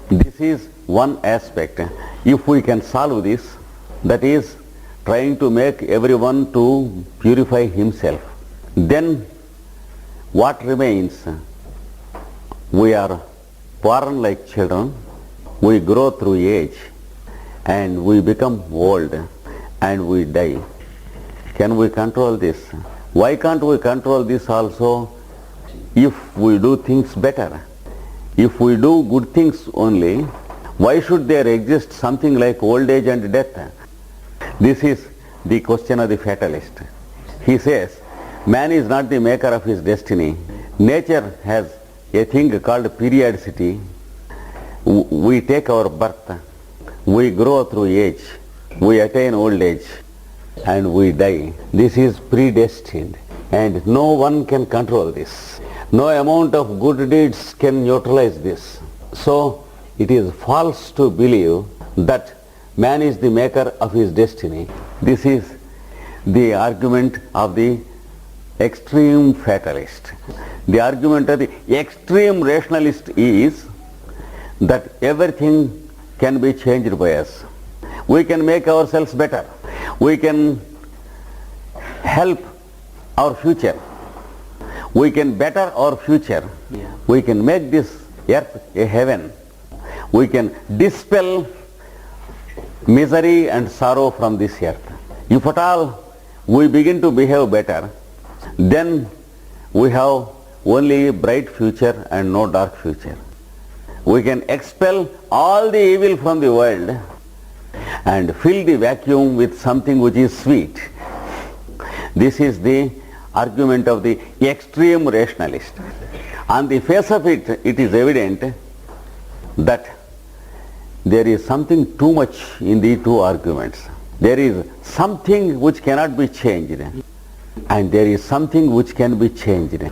This is one aspect. If we can solve this, that is trying to make everyone to purify himself, then what remains? We are born like children, we grow through age, and we become old, and we die. Can we control this? Why can't we control this also if we do things better? If we do good things only, why should there exist something like old age and death? This is the question of the fatalist. He says, man is not the maker of his destiny. Nature has a thing called periodicity. We take our birth, we grow through age, we attain old age, and we die. This is predestined, and no one can control this. No amount of good deeds can neutralize this. So it is false to believe that man is the maker of his destiny. This is the argument of the extreme fatalist. The argument of the extreme rationalist is that everything can be changed by us. We can make ourselves better. We can help our future. We can better our future. We can make this earth a heaven. We can dispel misery and sorrow from this earth. If at all we begin to behave better, then we have only a bright future and no dark future. We can expel all the evil from the world and fill the vacuum with something which is sweet. This is the argument of the extreme rationalist. On the face of it, it is evident that there is something too much in the two arguments. There is something which cannot be changed, and there is something which can be changed.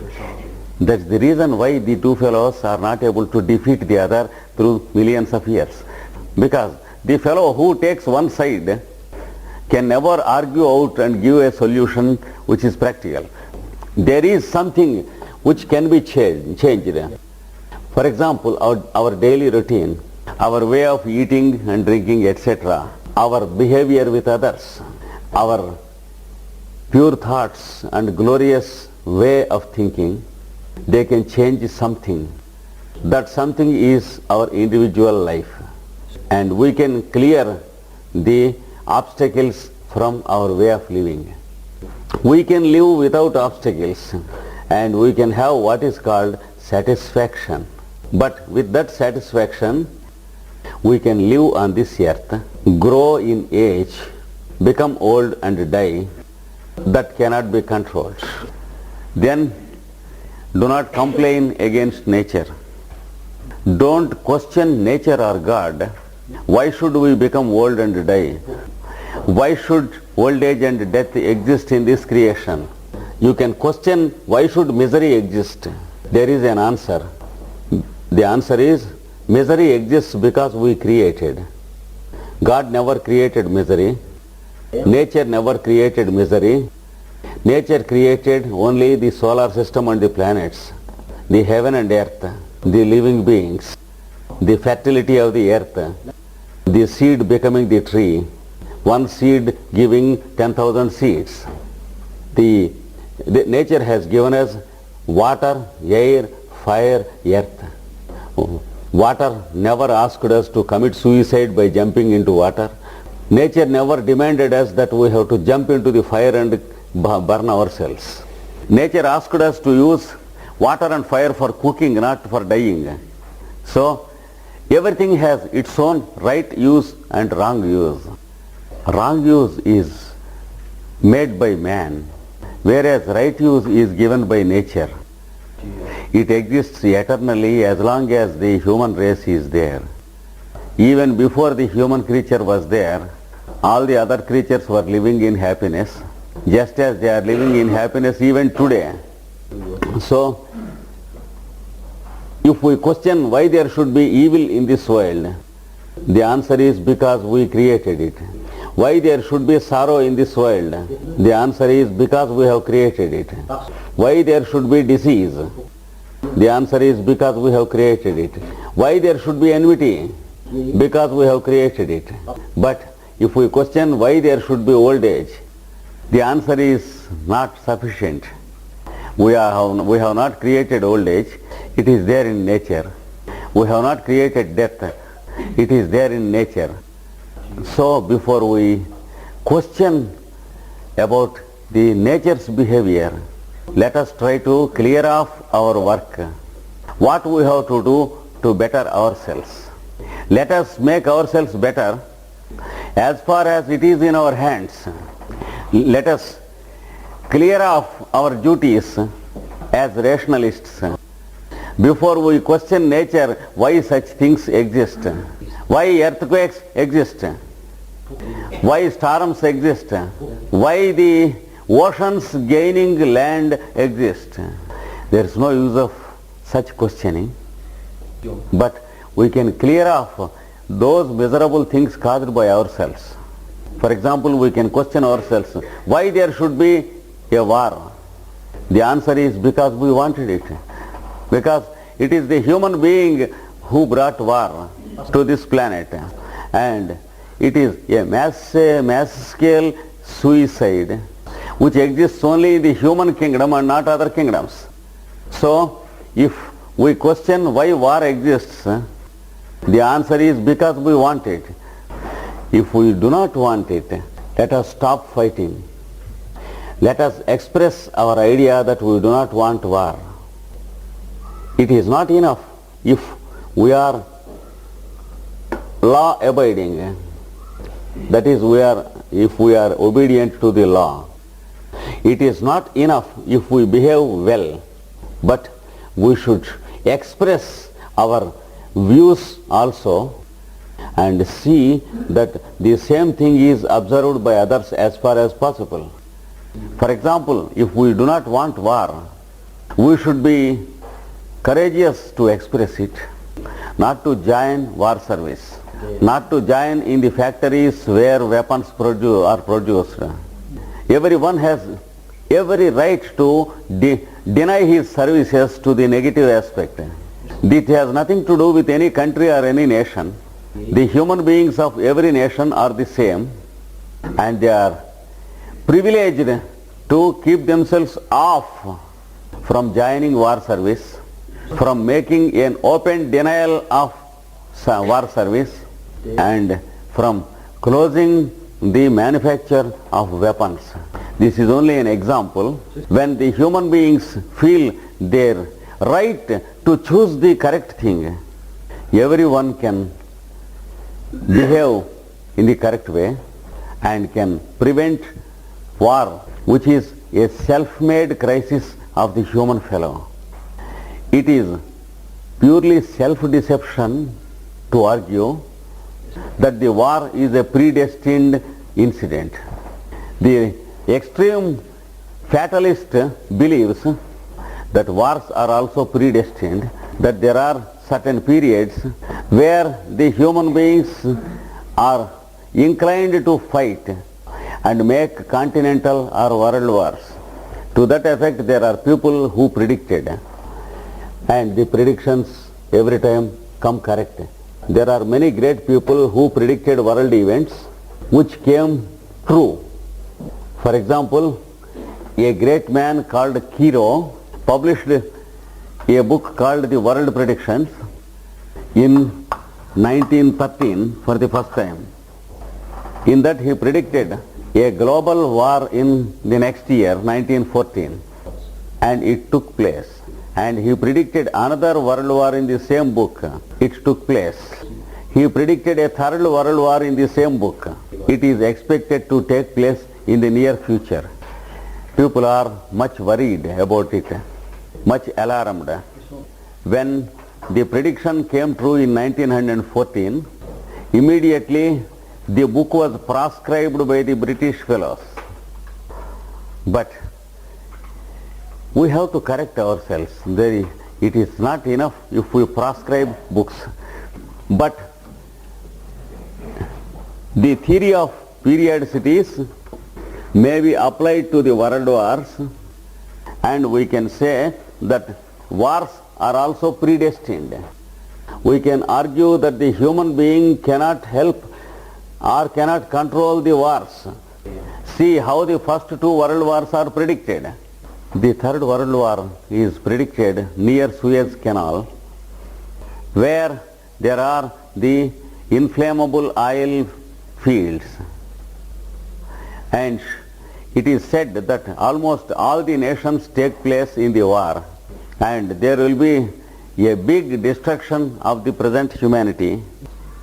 That's the reason why the two fellows are not able to defeat the other through millions of years. Because the fellow who takes one side can never argue out and give a solution which is practical. There is something which can be changed. For example, our daily routine, our way of eating and drinking, etc., our behavior with others, our pure thoughts and glorious way of thinking, they can change something. That something is our individual life, and we can clear the obstacles from our way of living. We can live without obstacles, and we can have what is called satisfaction. But with that satisfaction, we can live on this earth, grow in age, become old and die. That cannot be controlled. Then do not complain against nature. Don't question nature or God. Why should we become old and die? Why should old age and death exist in this creation? You can question why should misery exist. There is an answer. The answer is misery exists because we created. God never created misery. Nature never created misery. Nature created only the solar system and the planets, the heaven and earth, the living beings, the fertility of the earth, the seed becoming the tree, one seed giving 10,000 seeds. The nature has given us water, air, fire, earth. Water never asked us to commit suicide by jumping into water. Nature never demanded us that we have to jump into the fire and burn ourselves. Nature asked us to use water and fire for cooking, not for dying. So everything has its own right use and wrong use. Wrong use is made by man, whereas right use is given by nature. It exists eternally as long as the human race is there. Even before the human creature was there, all the other creatures were living in happiness, just as they are living in happiness even today. So, if we question why there should be evil in this world, the answer is because we created it. Why there should be sorrow in this world? The answer is because we have created it. Why there should be disease? The answer is because we have created it. Why there should be enmity? Because we have created it. But if we question why there should be old age, the answer is not sufficient. We have not created old age. It is there in nature. We have not created death. It is there in nature. So before we question about the nature's behavior, let us try to clear off our work. What we have to do to better ourselves. Let us make ourselves better as far as it is in our hands. Let us clear off our duties as rationalists. Before we question nature, why such things exist, why earthquakes exist, why storms exist, why the oceans gaining land exist. There is no use of such questioning, but we can clear off those miserable things caused by ourselves. For example, we can question ourselves, why there should be a war? The answer is because we wanted it. Because it is the human being who brought war to this planet. And it is a mass scale suicide which exists only in the human kingdom and not other kingdoms. So, if we question why war exists, the answer is because we want it. If we do not want it, let us stop fighting. Let us express our idea that we do not want war. It is not enough if we are law abiding, that is if we are obedient to the law. It is not enough if we behave well, but we should express our views also and see that the same thing is observed by others as far as possible. For example, if we do not want war, we should be courageous to express it, not to join war service, not to join in the factories where weapons are produced. Everyone has every right to deny his services to the negative aspect. It has nothing to do with any country or any nation. The human beings of every nation are the same, and they are privileged to keep themselves off from joining war service, from making an open denial of war service, and from closing the manufacture of weapons. This is only an example. When the human beings feel their right to choose the correct thing, everyone can behave in the correct way and can prevent war, which is a self-made crisis of the human fellow. It is purely self-deception to argue that the war is a predestined incident. The extreme fatalist believes that wars are also predestined, that there are certain periods where the human beings are inclined to fight and make continental or world wars. To that effect, there are people who predicted, and the predictions every time come correct. There are many great people who predicted world events which came true. For example, a great man called Kiro published a book called The World Predictions in 1913 for the first time. In that he predicted a global war in the next year, 1914, and it took place. And he predicted another world war in the same book. It took place. He predicted a third world war in the same book. It is expected to take place in the near future. People are much worried about it, much alarmed. When the prediction came true in 1914, immediately the book was proscribed by the British fellows. But we have to correct ourselves. It is not enough if we proscribe books. But the theory of periodicities may be applied to the world wars, and we can say that wars are also predestined. We can argue that the human being cannot help or cannot control the wars. See how the first two world wars are predicted. The third world war is predicted near Suez Canal, where there are the inflammable oil fields. And it is said that almost all the nations take place in the war, and there will be a big destruction of the present humanity.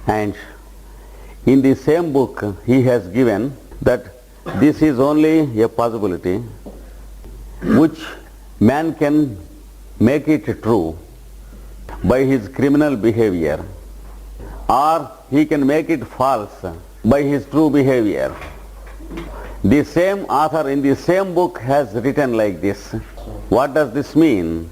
And in the same book he has given that this is only a possibility which man can make it true by his criminal behavior, or he can make it false by his true behavior. The same author in the same book has written like this. What does this mean?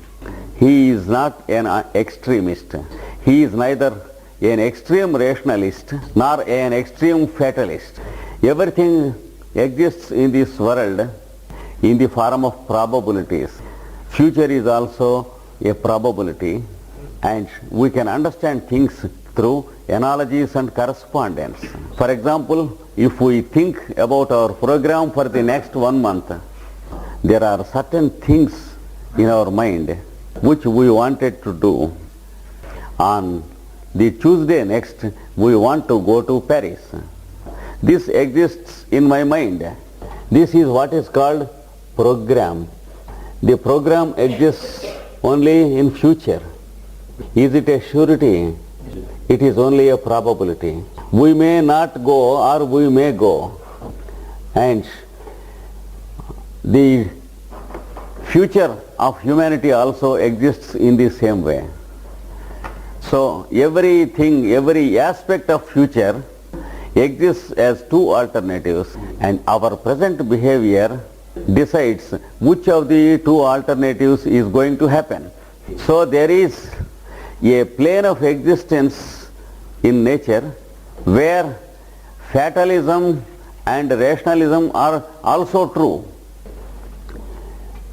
He is not an extremist. He is neither an extreme rationalist nor an extreme fatalist. Everything exists in this world in the form of probabilities. Future is also a probability, and we can understand things through analogies and correspondence. For example, if we think about our program for the next 1 month, there are certain things in our mind which we wanted to do. On the Tuesday next, we want to go to Paris. This exists in my mind. This is what is called program. The program exists only in future. Is it a surety? It is only a probability. We may not go or we may go. And the future of humanity also exists in the same way. So everything, every aspect of future exists as two alternatives, and our present behavior decides which of the two alternatives is going to happen. So there is a plane of existence in nature where fatalism and rationalism are also true.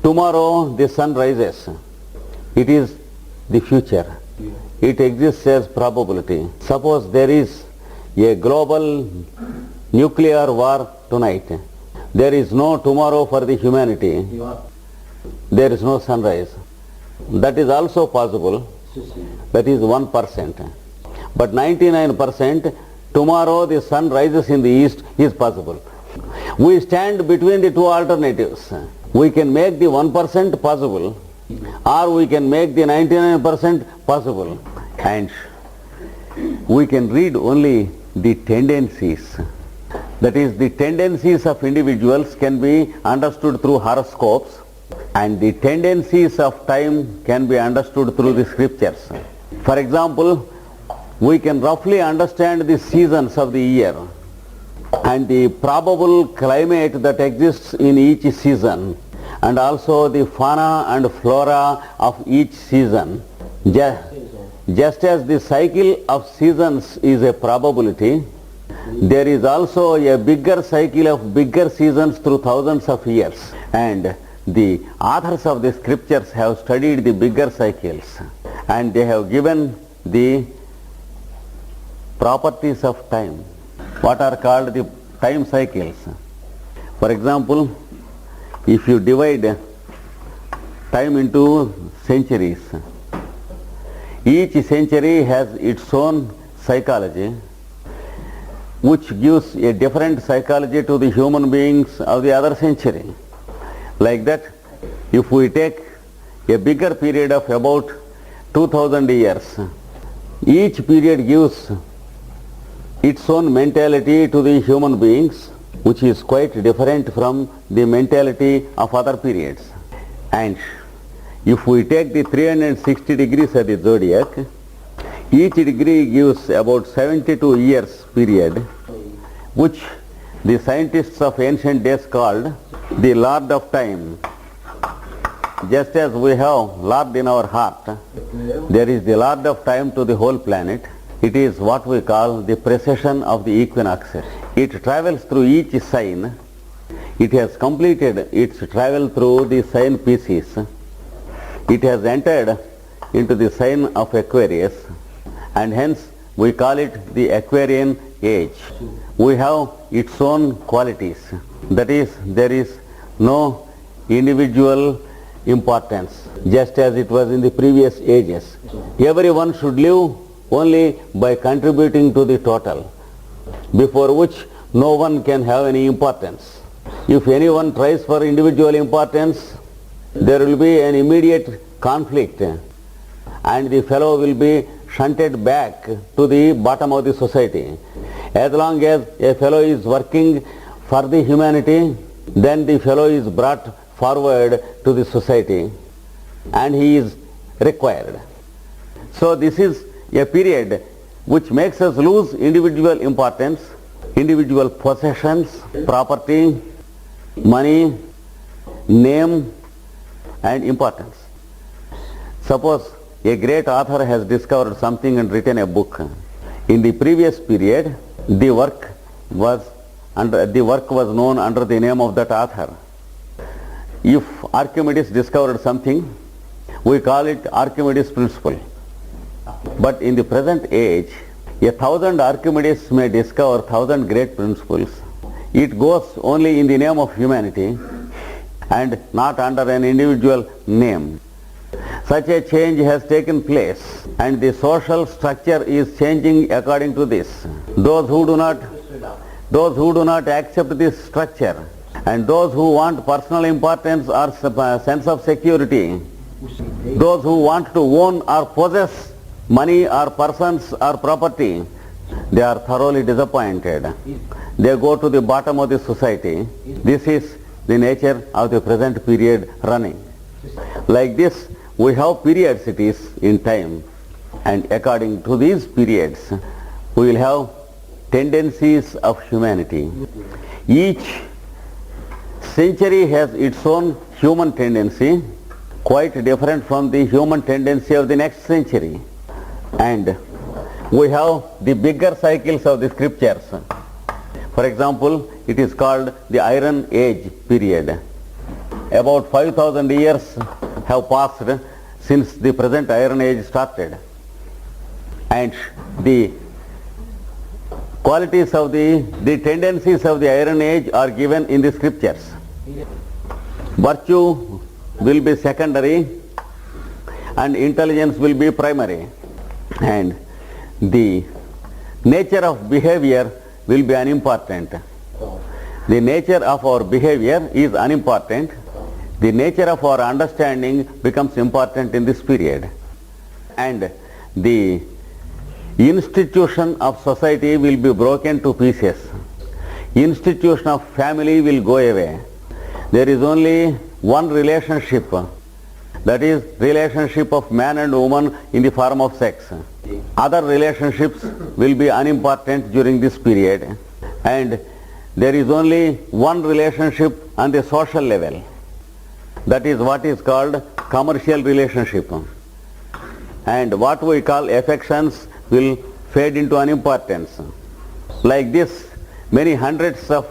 Tomorrow the sun rises. It is the future. It exists as probability. Suppose there is a global nuclear war tonight. There is no tomorrow for the humanity. There is no sunrise. That is also possible. That is 1%. But 99%, tomorrow the sun rises in the east is possible. We stand between the two alternatives. We can make the 1% possible, or we can make the 99% possible. And we can read only the tendencies. That is, the tendencies of individuals can be understood through horoscopes, and the tendencies of time can be understood through the scriptures. For example, we can roughly understand the seasons of the year and the probable climate that exists in each season, and also the fauna and flora of each season. Just as the cycle of seasons is a probability, there is also a bigger cycle of bigger seasons through thousands of years, and the authors of the scriptures have studied the bigger cycles, and they have given the properties of time, what are called the time cycles. For example, if you divide time into centuries, each century has its own psychology, which gives a different psychology to the human beings of the other century. Like that, if we take a bigger period of about 2000 years, each period gives its own mentality to the human beings, which is quite different from the mentality of other periods. And if we take the 360 degrees of the zodiac, each degree gives about 72 years period, which the scientists of ancient days called the Lord of Time. Just as we have Lord in our heart, there is the Lord of Time to the whole planet. It is what we call the precession of the equinoxes. It travels through each sign. It has completed its travel through the sign Pisces. It has entered into the sign of Aquarius, and hence we call it the Aquarian age. We have its own qualities. That is, there is no individual importance, just as it was in the previous ages. Everyone should live only by contributing to the total, before which no one can have any importance. If anyone tries for individual importance, there will be an immediate conflict and the fellow will be shunted back to the bottom of the society. As long as a fellow is working for the humanity, then the fellow is brought forward to the society and he is required. So this is a period which makes us lose individual importance, individual possessions, property, money, name and importance. Suppose a great author has discovered something and written a book. In the previous period, the work was known under the name of that author. If Archimedes discovered something, we call it Archimedes' principle. But in the present age, 1,000 Archimedes may discover 1,000 great principles. It goes only in the name of humanity and not under an individual name. Such a change has taken place and the social structure is changing according to this. Those who do not accept this structure and those who want personal importance or sense of security, those who want to own or possess money or persons or property, they are thoroughly disappointed. They go to the bottom of the society. This is the nature of the present period running. Like this, we have periodicities in time, and according to these periods, we will have tendencies of humanity. Each century has its own human tendency, quite different from the human tendency of the next century. And we have the bigger cycles of the scriptures. For example, it is called the Iron Age period. About 5,000 years have passed since the present Iron Age started. And the qualities of the tendencies of the Iron Age are given in the scriptures. Virtue will be secondary and intelligence will be primary. And the nature of behavior will be unimportant. The nature of our behavior is unimportant. The nature of our understanding becomes important in this period. And the institution of society will be broken to pieces. Institution of family will go away. There is only one relationship, that is relationship of man and woman in the form of sex. Other relationships will be unimportant during this period, and there is only one relationship on the social level. That is what is called commercial relationship. And what we call affections will fade into unimportance. Like this, many hundreds of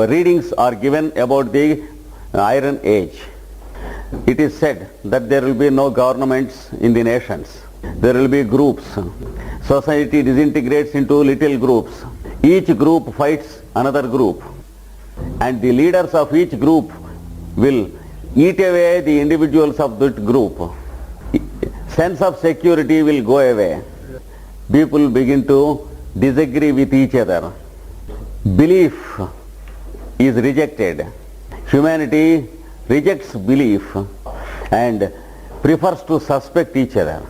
readings are given about the Iron Age. It is said that there will be no governments in the nations. There will be groups. Society disintegrates into little groups. Each group fights another group. And the leaders of each group will eat away the individuals of that group. Sense of security will go away. People begin to disagree with each other. Belief is rejected. Humanity rejects belief and prefers to suspect each other.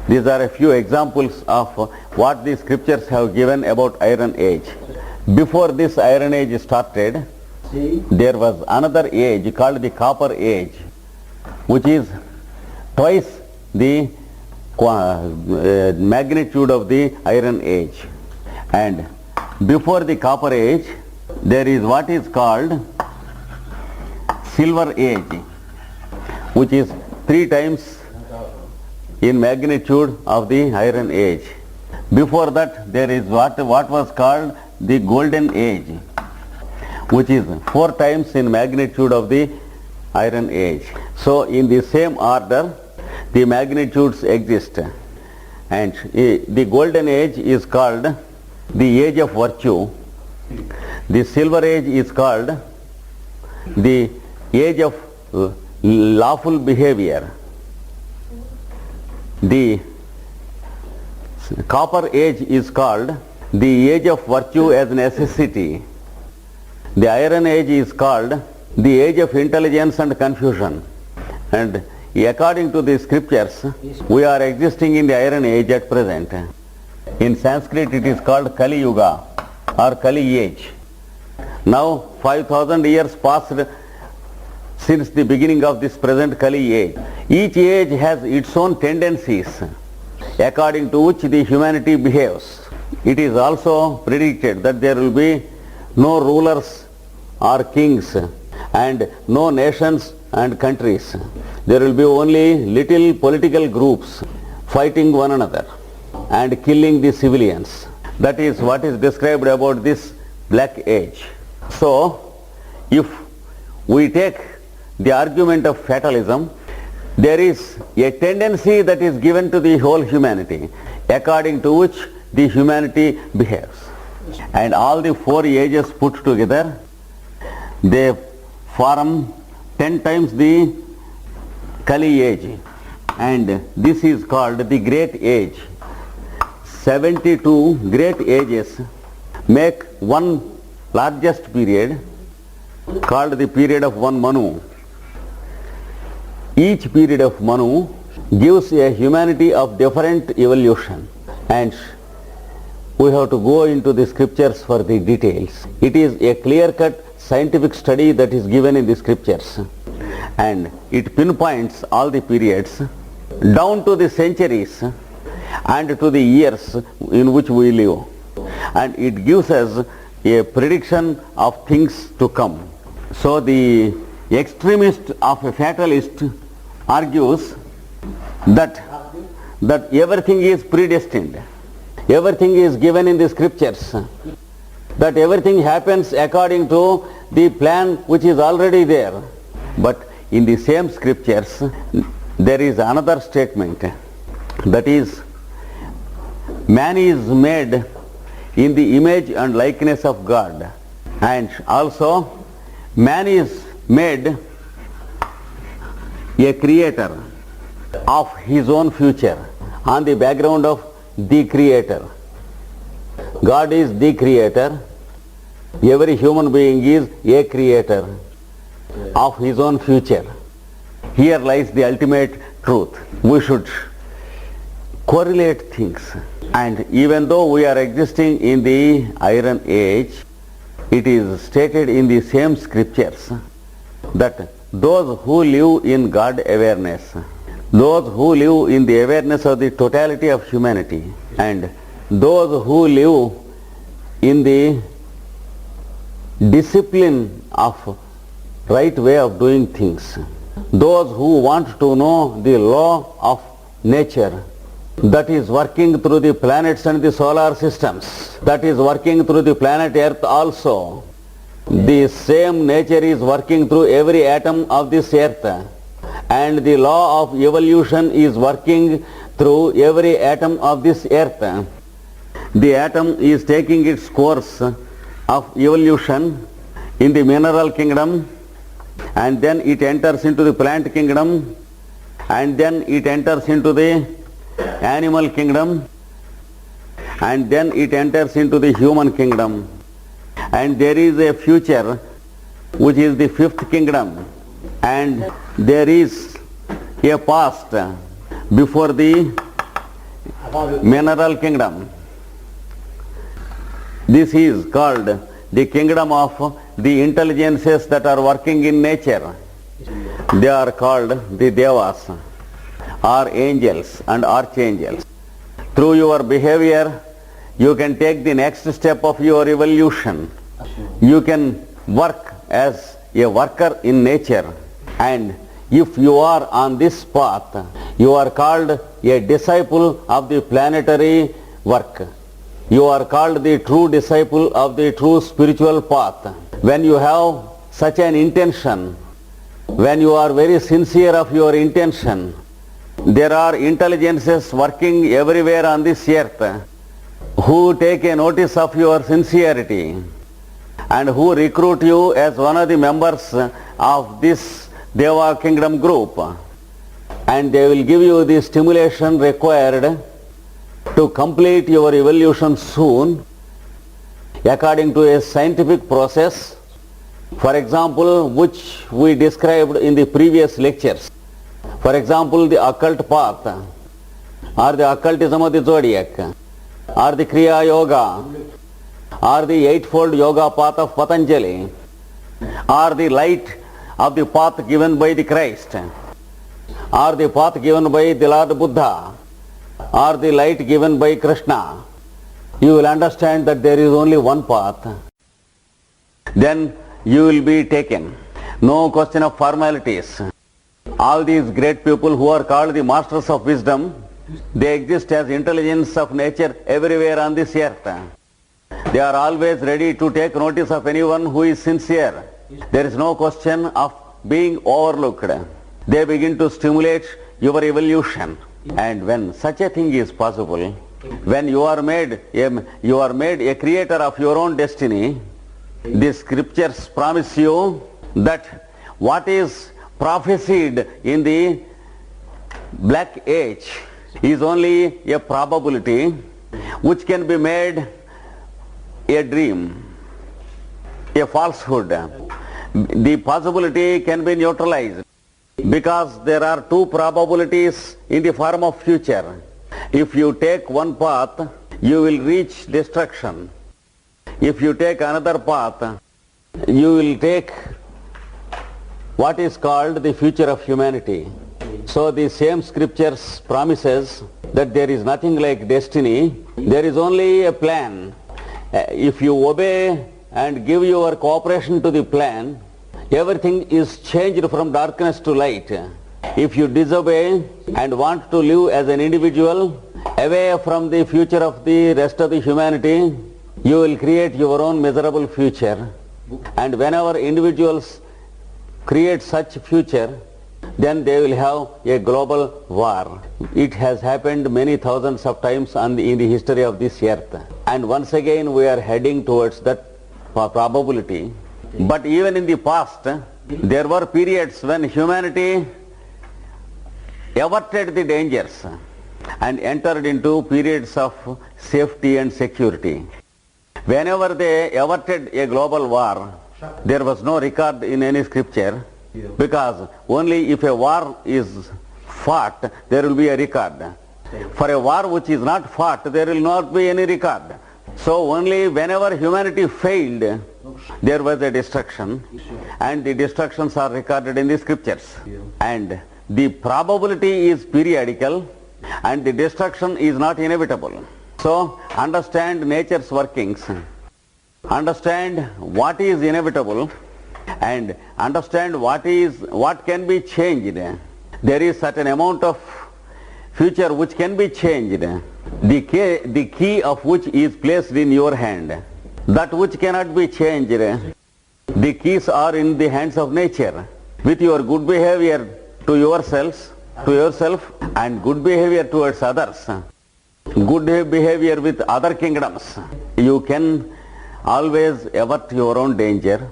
These are a few examples of what the scriptures have given about Iron Age. Before this Iron Age started, there was another age called the Copper Age, which is twice the magnitude of the Iron Age. And before the Copper Age, there is what is called Silver Age, which is 3 times in magnitude of the Iron Age. Before that, there is what was called the Golden Age, which is 4 times in magnitude of the Iron Age. So in the same order, the magnitudes exist. And the golden age is called the age of virtue. The silver age is called the age of lawful behavior. The copper age is called the age of virtue as necessity. The iron age is called the age of intelligence and confusion. And according to the scriptures, we are existing in the iron age at present. In Sanskrit it is called Kali Yuga or Kali age. Now 5,000 years passed since the beginning of this present Kali age. Each age has its own tendencies according to which the humanity behaves. It is also predicted that there will be no rulers or kings and no nations and countries. There will be only little political groups fighting one another and killing the civilians. That is what is described about this black age. So, if we take the argument of fatalism, there is a tendency that is given to the whole humanity according to which the humanity behaves. And all the four ages put together, they form 10 times the Kali age, and this is called the great age. 72 great ages make one largest period called the period of one Manu. Each period of Manu gives a humanity of different evolution, and we have to go into the scriptures for the details. It is a clear-cut scientific study that is given in the scriptures, and it pinpoints all the periods down to the centuries and to the years in which we live, and it gives us a prediction of things to come. So the extremist of a fatalist argues that everything is predestined, everything is given in the scriptures, that everything happens according to the plan which is already there. But in the same scriptures there is another statement, that is, man is made in the image and likeness of God, and also man is made a creator of his own future on the background of the creator. God is the creator, every human being is a creator of his own future. Here lies the ultimate truth. We should correlate things, and even though we are existing in the iron age, it is stated in the same scriptures that those who live in God awareness, those who live in the awareness of the totality of humanity, and those who live in the discipline of right way of doing things, those who want to know the law of nature that is working through the planets and the solar systems, that is working through the planet Earth also. The same nature is working through every atom of this earth, and the law of evolution is working through every atom of this earth. The atom is taking its course of evolution in the mineral kingdom, and then it enters into the plant kingdom, and then it enters into the animal kingdom, and then it enters into the human kingdom. And there is a future which is the fifth kingdom, and there is a past before the mineral kingdom. This is called the kingdom of the intelligences that are working in nature. They are called the Devas, or angels and archangels. Through your behavior, you can take the next step of your evolution. You can work as a worker in nature, and if you are on this path, you are called a disciple of the planetary work. You are called the true disciple of the true spiritual path. When you have such an intention, when you are very sincere of your intention, There are intelligences working everywhere on this earth who take a notice of your sincerity and who recruit you as one of the members of this Deva Kingdom group, and they will give you the stimulation required to complete your evolution soon according to a scientific process, for example, which we described in the previous lectures. For example, the occult path, or the occultism of the zodiac, or the Kriya Yoga, or the eightfold yoga path of Patanjali, or the light of the path given by the Christ, or the path given by the Lord Buddha, or the light given by Krishna, you will understand that there is only one path. Then you will be taken. No question of formalities. All these great people who are called the masters of wisdom, they exist as intelligence of nature everywhere on this earth. They are always ready to take notice of anyone who is sincere. There is no question of being overlooked. They begin to stimulate your evolution. And when such a thing is possible, when you are made a creator of your own destiny, the scriptures promise you that what is prophesied in the black age is only a probability which can be made a dream, a falsehood. The possibility can be neutralized because there are two probabilities in the form of future. If you take one path, you will reach destruction. If you take another path, you will take what is called the future of humanity. So the same scriptures promises that there is nothing like destiny, there is only a plan. If you obey and give your cooperation to the plan, everything is changed from darkness to light. If you disobey and want to live as an individual away from the future of the rest of the humanity, you will create your own miserable future. And whenever individuals create such future, then they will have a global war. It has happened many thousands of times in the history of this earth. And once again we are heading towards that probability. But even in the past, there were periods when humanity averted the dangers and entered into periods of safety and security. Whenever they averted a global war, there was no record in any scripture, because only if a war is fought, there will be a record. For a war which is not fought, there will not be any record. So only whenever humanity failed, there was a destruction, and the destructions are recorded in the scriptures. And the probability is periodical, and the destruction is not inevitable. So understand nature's workings, understand what is inevitable, and understand what can be changed. There is certain amount of future which can be changed, the key of which is placed in your hand. That which cannot be changed, the keys are in the hands of nature. With your good behavior to yourself and good behavior towards others, good behavior with other kingdoms, you can always avert your own danger.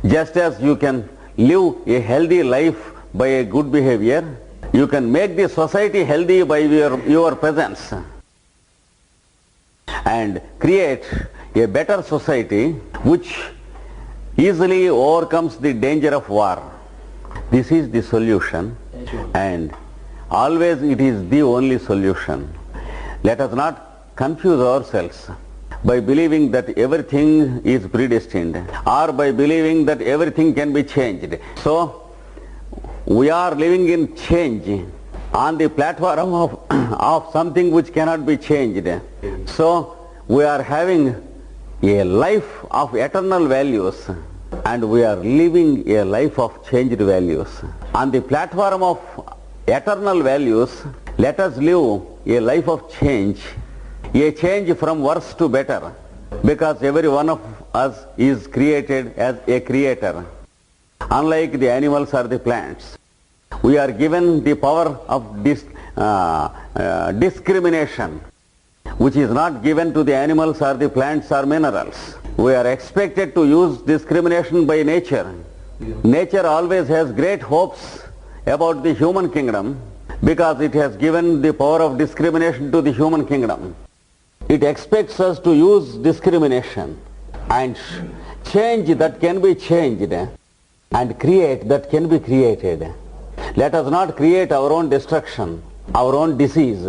Just as you can live a healthy life by a good behavior, you can make the society healthy by your presence and create a better society which easily overcomes the danger of war. This is the solution, and always it is the only solution. Let us not confuse ourselves by believing that everything is predestined, or by believing that everything can be changed. So we are living in change on the platform of something which cannot be changed. So we are having a life of eternal values, and we are living a life of changed values. On the platform of eternal values, let us live a life of change, a change from worse to better, because every one of us is created as a creator, unlike the animals or the plants. We are given the power of discrimination, which is not given to the animals or the plants or minerals. We are expected to use discrimination by nature. Nature always has great hopes about the human kingdom because it has given the power of discrimination to the human kingdom. It expects us to use discrimination and change that can be changed and create that can be created. Let us not create our own destruction, our own disease,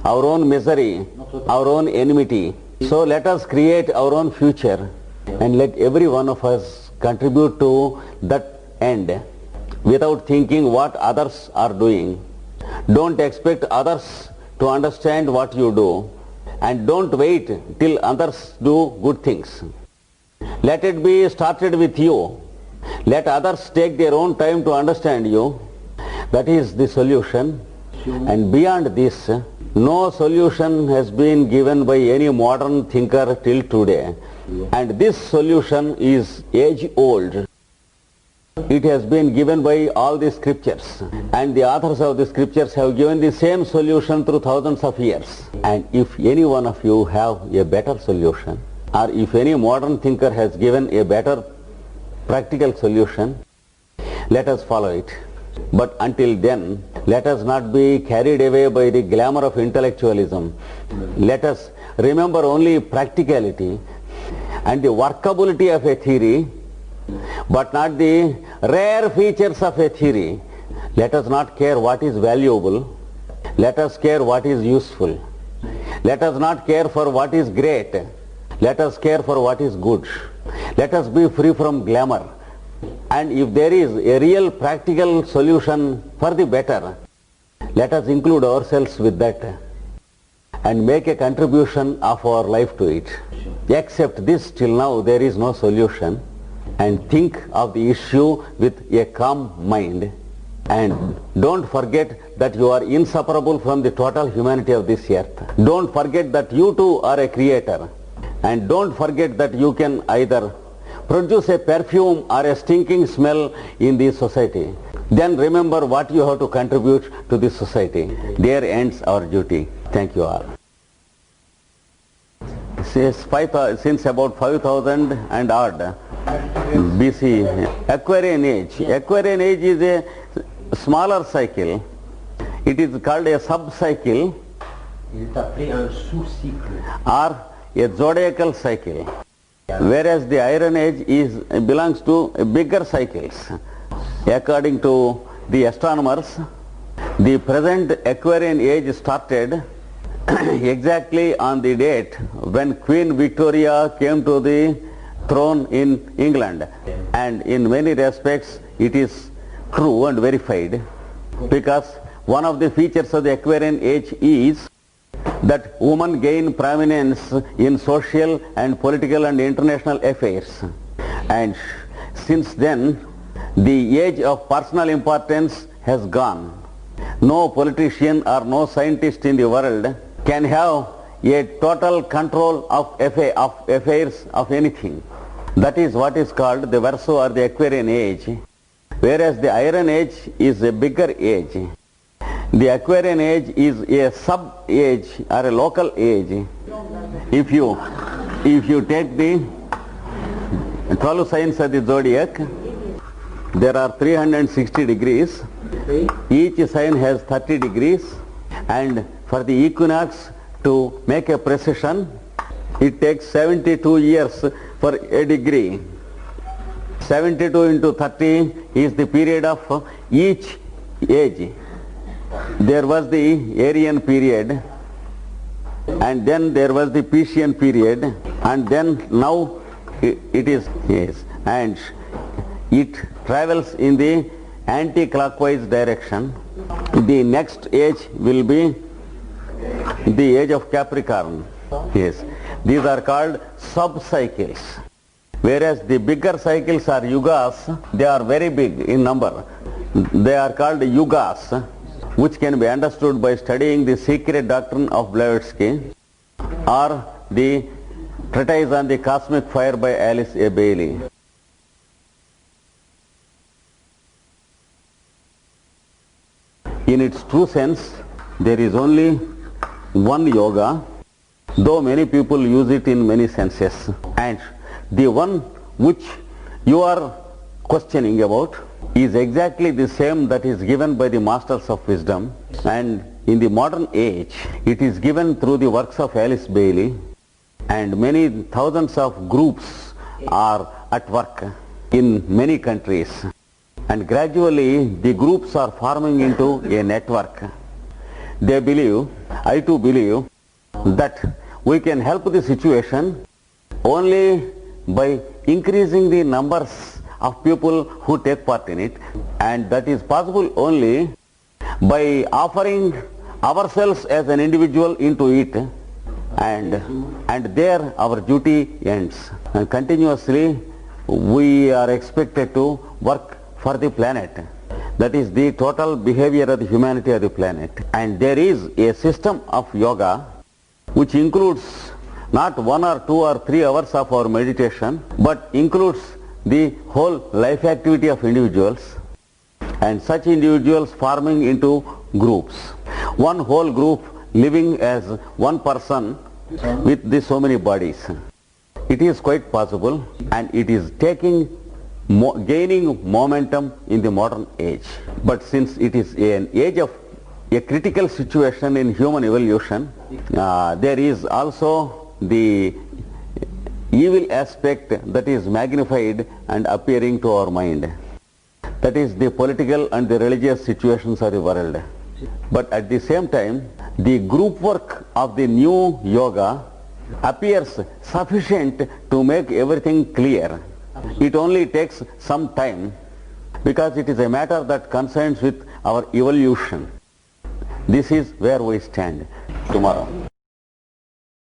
our own misery, our own enmity. So let us create our own future and let every one of us contribute to that end without thinking what others are doing. Don't expect others to understand what you do, and don't wait till others do good things. Let it be started with you. Let others take their own time to understand you. That is the solution. And beyond this, no solution has been given by any modern thinker till today. And this solution is age-old. It has been given by all the scriptures, and the authors of the scriptures have given the same solution through thousands of years. And if any one of you have a better solution, or if any modern thinker has given a better practical solution, let us follow it. But until then, let us not be carried away by the glamour of intellectualism. Let us remember only practicality and the workability of a theory, but not the rare features of a theory. Let us not care what is valuable. Let us care what is useful. Let us not care for what is great. Let us care for what is good. Let us be free from glamour. And if there is a real practical solution for the better, let us include ourselves with that and make a contribution of our life to it. Except this, till now there is no solution. And think of the issue with a calm mind, and don't forget that you are inseparable from the total humanity of this earth. Don't forget that you too are a creator, and don't forget that you can either produce a perfume or a stinking smell in this society. Then remember what you have to contribute to this society. There ends our duty. Thank you all. Since about 5,000 and odd BC, Aquarian Age. Aquarian Age is a smaller cycle. It is called a sub-cycle or a zodiacal cycle. Whereas the Iron Age belongs to bigger cycles. According to the astronomers, the present Aquarian Age started exactly on the date when Queen Victoria came to the throne in England. And in many respects it is true and verified, because one of the features of the Aquarian Age is that women gain prominence in social and political and international affairs. And since then, the age of personal importance has gone. No politician or no scientist in the world can have a total control of affairs of anything. That is what is called the Verso or the Aquarian Age, whereas the Iron Age is a bigger age. The Aquarian Age is a sub-age or a local age. If you take the 12 signs of the zodiac, there are 360 degrees. Each sign has 30 degrees, and for the equinox to make a precision, it takes 72 years for a degree. 72 into 30 is the period of each age. There was the Aryan period, and then there was the Piscean period, and then now it is, yes, and it travels in the anti-clockwise direction. The next age will be the age of Capricorn. Yes, these are called sub-cycles. Whereas the bigger cycles are yugas, they are very big in number. They are called yugas, which can be understood by studying the secret doctrine of Blavatsky or the treatise on the cosmic fire by Alice A. Bailey. In its true sense, there is only one yoga, though many people use it in many senses. And the one which you are questioning about is exactly the same that is given by the masters of wisdom, and in the modern age it is given through the works of Alice Bailey, and many thousands of groups are at work in many countries, and gradually the groups are forming into a network. They believe, I too believe, that we can help the situation only by increasing the numbers of people who take part in it, and that is possible only by offering ourselves as an individual into it, and there our duty ends. And continuously we are expected to work for the planet. That is the total behavior of the humanity of the planet. And there is a system of yoga which includes not 1 or 2 or 3 hours of our meditation, but includes the whole life activity of individuals, and such individuals forming into groups. One whole group living as one person with the so many bodies. It is quite possible, and it is gaining momentum in the modern age. But since it is an age of a critical situation in human evolution, there is also the evil aspect that is magnified and appearing to our mind. That is the political and the religious situations of the world. But at the same time, the group work of the new yoga appears sufficient to make everything clear. It only takes some time, because it is a matter that concerns with our evolution. This is where we stand tomorrow.